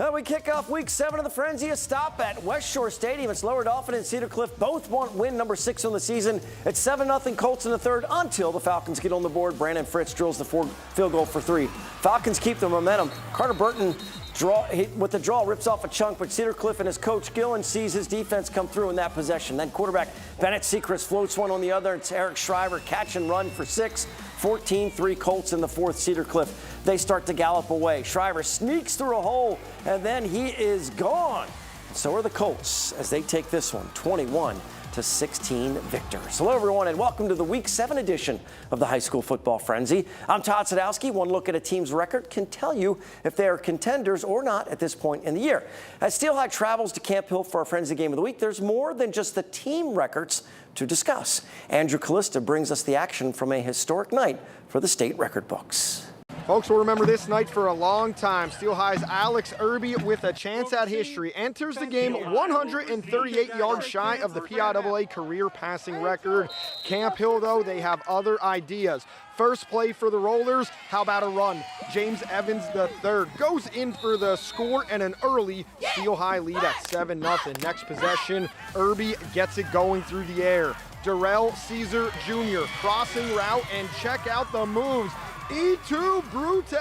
Well, we kick off week 7 of the Frenzy. A stop at West Shore Stadium. It's Lower Dauphin and Cedar Cliff both want win number 6 on the season. It's 7-0 Colts in the third until the Falcons get on the board. Brandon Fritz drills the field goal for 3. Falcons keep the momentum. Carter Burton with the draw rips off a chunk, but Cedar Cliff and his coach Gillen sees his defense come through in that possession. Then quarterback Bennett Sechrist floats one on the other. It's Eric Shriver catch and run for 6. 14-3 Colts in the fourth. Cedar Cliff, they start to gallop away. Shriver sneaks through a hole, and then he is gone. So are the Colts as they take this one, 21-16 victors. Hello, everyone, and welcome to the Week 7 edition of the High School Football Frenzy. I'm Todd Sadowski. One look at a team's record can tell you if they are contenders or not at this point in the year. As SteelHigh travels to Camp Hill for our Frenzy Game of the Week, there's more than just the team records to discuss. Andrew Callista brings us the action from a historic night for the state record books. Folks will remember this night for a long time. SteelHigh's Alex Irby, with a chance at history, enters the game 138 yards shy of the PIAA career passing record. Camp Hill, though, they have other ideas. First play for the Rollers, how about a run? James Evans III goes in for the score and an early SteelHigh lead at 7-0. Next possession, Irby gets it going through the air. Darrell Caesar Jr. crossing route, and check out the moves. E2 Brute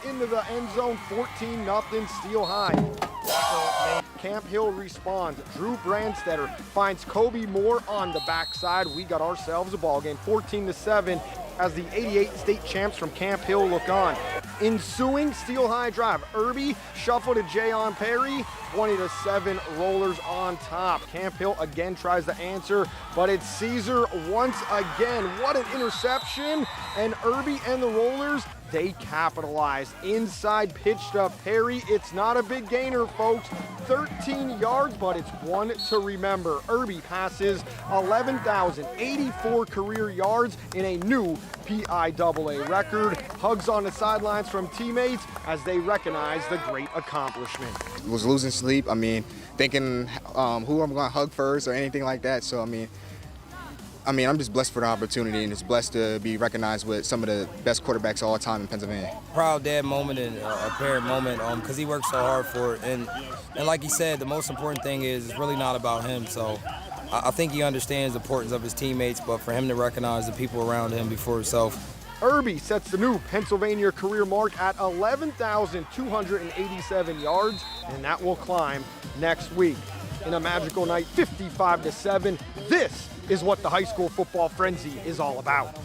into the end zone, 14-0 SteelHigh. Camp Hill responds. Drew Brandstetter finds Kobe Moore on the backside. We got ourselves a ball game, 14-7, as the 88 state champs from Camp Hill look on. Ensuing SteelHigh drive, Irby shuffle to Jayon Perry, 20-7 Rollers on top. Camp Hill again tries to answer, but it's Caesar once again. What an interception, and Irby and the Rollers, they capitalize. Inside pitch to Perry. It's not a big gainer, folks. 13 yards, but it's one to remember. Irby passes 11,084 career yards in a new PIAA record. Hugs on the sidelines from teammates as they recognize the great accomplishment. Was losing sleep. Thinking who I'm going to hug first or anything like that. So, I'm just blessed for the opportunity, and it's blessed to be recognized with some of the best quarterbacks of all time in Pennsylvania. Proud dad moment and a parent moment because he worked so hard for it. And like he said, the most important thing is it's really not about him. So I think he understands the importance of his teammates, but for him to recognize the people around him before himself. Irby sets the new Pennsylvania career mark at 11,287 yards, and that will climb next week. In a magical night, 55-7, this is what the High School Football Frenzy is all about.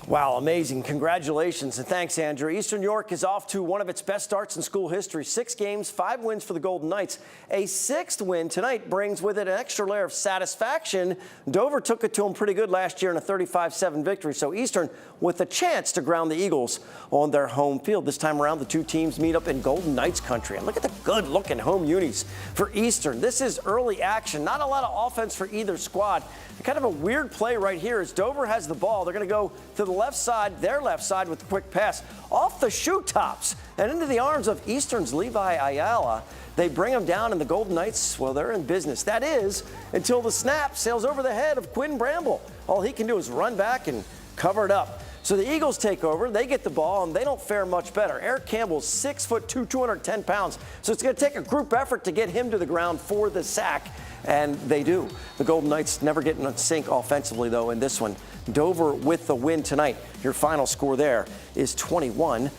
Wow, amazing. Congratulations and thanks, Andrew. Eastern York is off to one of its best starts in school history. 6 games, 5 wins for the Golden Knights. A 6th win tonight brings with it an extra layer of satisfaction. Dover took it to them pretty good last year in a 35-7 victory. So Eastern with a chance to ground the Eagles on their home field. This time around, the two teams meet up in Golden Knights country. And look at the good-looking home unis for Eastern. This is early action. Not a lot of offense for either squad. Kind of a weird play right here as Dover has the ball. They're going to go to the left side, their left side, with a quick pass off the shoe tops and into the arms of Eastern's Levi Ayala. They bring him down, and the Golden Knights, well, they're in business. That is, until the snap sails over the head of Quinn Bramble. All he can do is run back and cover it up. So the Eagles take over, they get the ball, and they don't fare much better. Eric Campbell's 6'2", 210 pounds, so it's going to take a group effort to get him to the ground for the sack, and they do. The Golden Knights never getting in sync offensively, though, in this one. Dover with the win tonight. Your final score there is 21-7.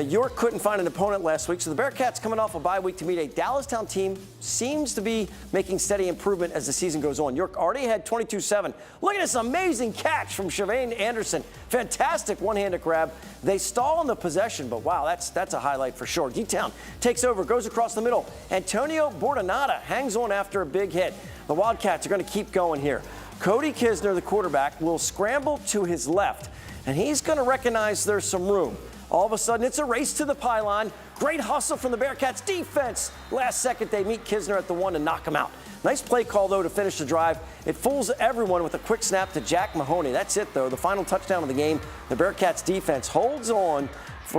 York couldn't find an opponent last week, so the Bearcats, coming off a bye week to meet a Dallastown team, seems to be making steady improvement as the season goes on. York already had 22-7. Look at this amazing catch from Shavane Anderson. Fantastic one-handed grab. They stall on the possession, but wow, that's a highlight for sure. D-Town takes over, goes across the middle. Antonio Bordenada hangs on after a big hit. The Wildcats are going to keep going here. Cody Kisner, the quarterback, will scramble to his left, and he's going to recognize there's some room. All of a sudden, it's a race to the pylon. Great hustle from the Bearcats defense. Last second, they meet Kisner at the 1 to knock him out. Nice play call, though, to finish the drive. It fools everyone with a quick snap to Jack Mahoney. That's it, though. The final touchdown of the game. The Bearcats defense holds on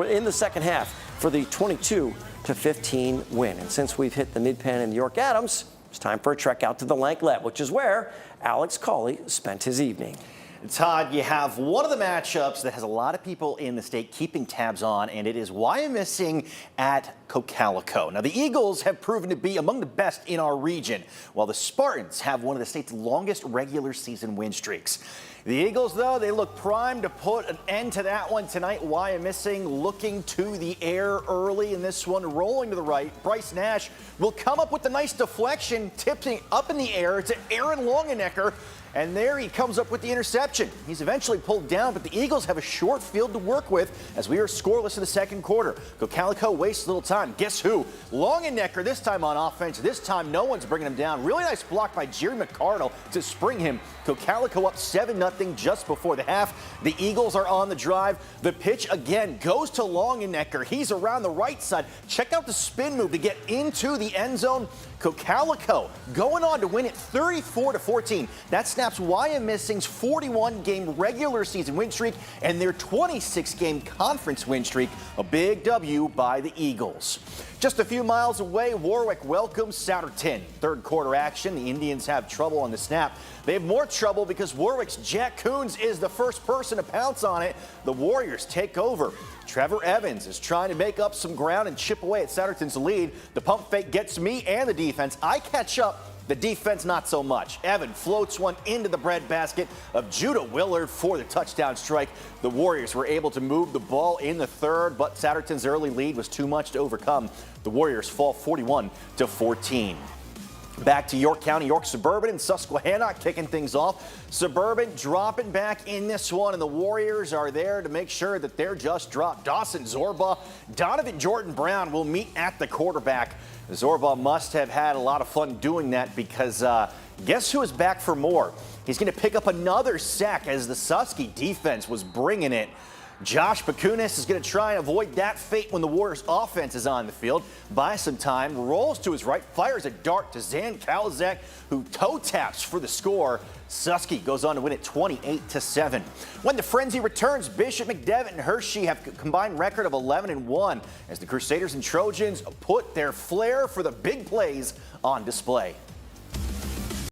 in the second half for the 22-15 win. And since we've hit the mid-pan in York Adams, it's time for a trek out to the Lanklet, which is where Alex Cawley spent his evening. Todd, you have one of the matchups that has a lot of people in the state keeping tabs on, and it is Wyomissing at Cocalico. Now, the Eagles have proven to be among the best in our region, while the Spartans have one of the state's longest regular season win streaks. The Eagles, though, they look primed to put an end to that one tonight. Wyomissing looking to the air early in this one, rolling to the right. Bryce Nash will come up with a nice deflection, tipping up in the air to Aaron Longenecker. And there he comes up with the interception. He's eventually pulled down, but the Eagles have a short field to work with as we are scoreless in the second quarter. Cocalico wastes little time. Guess who? Longenecker this time on offense. This time no one's bringing him down. Really nice block by Jerry McCardle to spring him. Cocalico up 7-0 just before the half. The Eagles are on the drive. The pitch again goes to Longenecker. He's around the right side. Check out the spin move to get into the end zone. Cocalico going on to win it 34-14. That snaps Wyomissing's 41-game regular season win streak and their 26-game conference win streak. A big W by the Eagles. Just a few miles away, Warwick welcomes Cedar. Third quarter action. The Indians have trouble on the snap. They have more trouble because Warwick's Jack Coons is the first person to pounce on it. The Warriors take over. Trevor Evans is trying to make up some ground and chip away at Cedar lead. The pump fake gets me and the defense. I catch up. The defense, not so much. Evan floats one into the breadbasket of Judah Willard for the touchdown strike. The Warriors were able to move the ball in the third, but Cedar early lead was too much to overcome. The Warriors fall 41-14. Back to York County, York Suburban and Susquehannock kicking things off. Suburban dropping back in this one, and the Warriors are there to make sure that they're just dropped. Dawson Zorba, Donovan Jordan Brown will meet at the quarterback. Zorba must have had a lot of fun doing that because guess who is back for more? He's going to pick up another sack as the Susky defense was bringing it. Josh Bakunis is going to try and avoid that fate when the Warriors offense is on the field. Buys some time, rolls to his right, fires a dart to Zan Kalzak, who toe taps for the score. Susky goes on to win it 28-7. When the frenzy returns, Bishop, McDevitt, and Hershey have a combined record of 11-1 as the Crusaders and Trojans put their flair for the big plays on display.